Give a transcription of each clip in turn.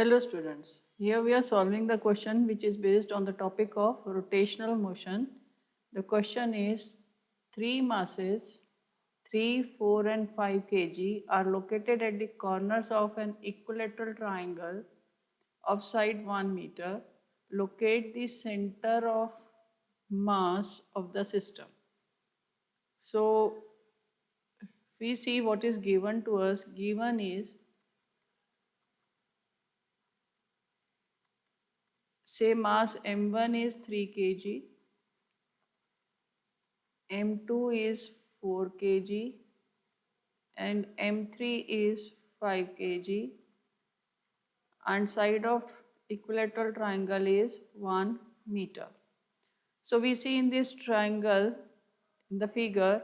Hello students, here we are solving the question which is based on the topic of rotational motion. The question is three masses 3, 4 and 5 kg are located at the corners of an equilateral triangle of side 1 meter. Locate the center of mass of the system. So we see what is given to us. Given is, say mass m1 is 3 kg, m2 is 4 kg and m3 is 5 kg and side of equilateral triangle is 1 meter. So we see in this triangle, in the figure,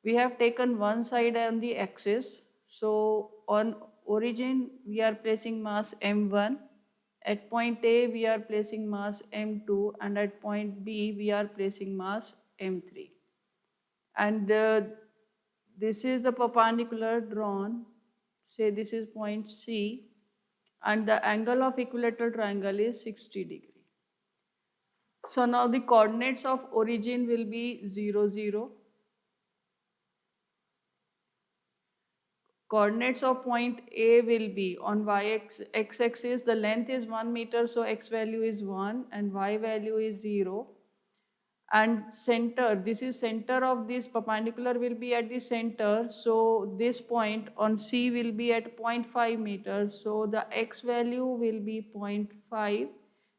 we have taken one side on the axis. So on origin we are placing mass m1, at point A we are placing mass m2 and at point B we are placing mass m3. And this is the perpendicular drawn, say this is point C, and the angle of equilateral triangle is 60 degree. So now the coordinates of origin will be 0, 0. Coordinates of point A will be on x-axis, the length is 1 meter, so x value is 1 and y value is 0. And center, this is center of this perpendicular will be at the center, so this point on C will be at 0.5 meters, so the x value will be 0.5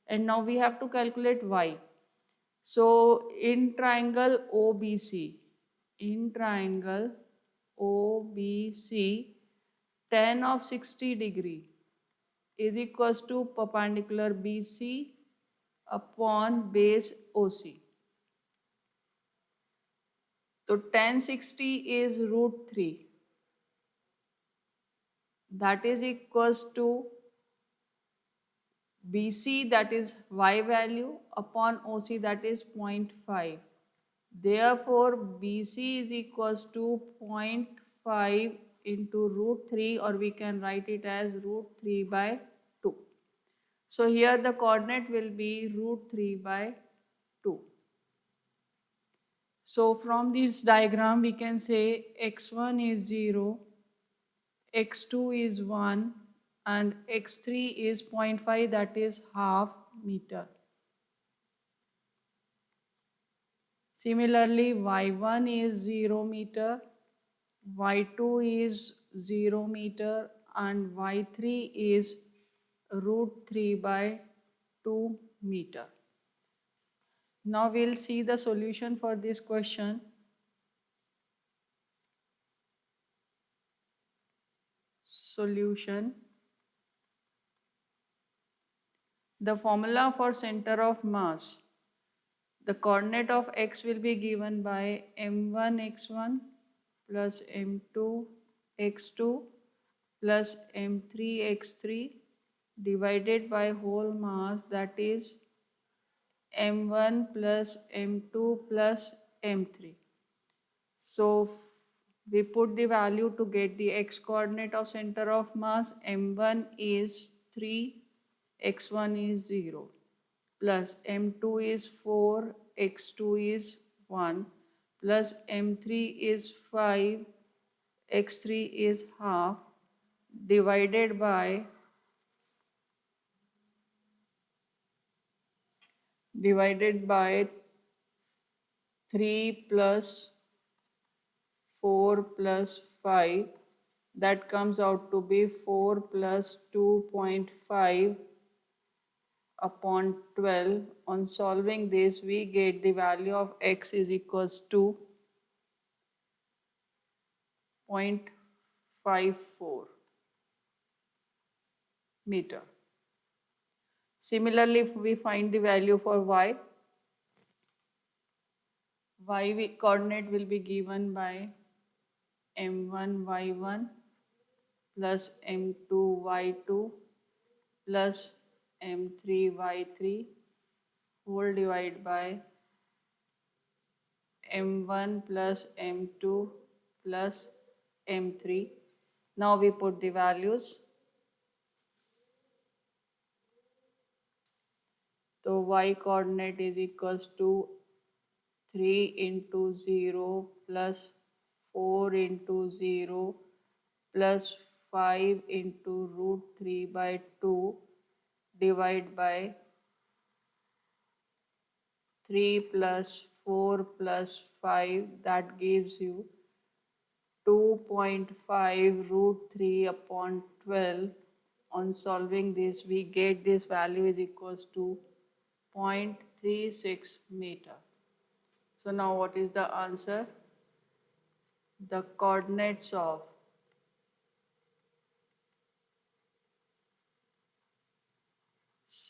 and now we have to calculate y. So in triangle OBC, tan of 60 degree is equals to perpendicular BC upon base OC. So tan 60 is root 3. That is equals to BC, that is y value, upon OC, that is 0.5. Therefore, BC is equals to 0.5 into root 3, or we can write it as root 3 by 2. So here the coordinate will be root 3 by 2. So from this diagram we can say x1 is 0, x2 is 1 and x3 is 0.5, that is half meter. Similarly, y1 is 0 meter, y2 is 0 meter and y3 is root 3 by 2 meter. Now we'll see the solution for this question. Solution. The formula for center of mass. The coordinate of x will be given by m1 x1 plus m2 x2 plus m3 x3 divided by whole mass, that is m1 plus m2 plus m3. So we put the value to get the x coordinate of center of mass. M1 is 3, x1 is 0, plus m2 is 4, x2 is 1, plus m3 is 5, x3 is half, divided by 3 plus 4 plus 5, that comes out to be 4 plus 2.5 upon 12. On solving this, we get the value of x is equals to 0.54 meter. Similarly, if we find the value for y coordinate will be given by m1 y1 plus m2 y2 plus m3 y3 whole divided by m1 plus m2 plus m3. Now we put the values. So y coordinate is equals to 3 into 0 plus 4 into 0 plus 5 into root 3 by 2 divide by 3 plus 4 plus 5, that gives you 2.5 root 3 upon 12. On solving this, we get this value is equals to 0.36 meter. So now what is the answer? The coordinates of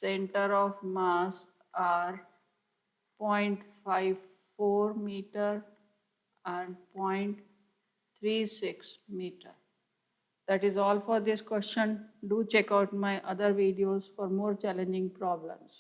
center of mass are 0.54 meter and 0.36 meter. That is all for this question. Do check out my other videos for more challenging problems.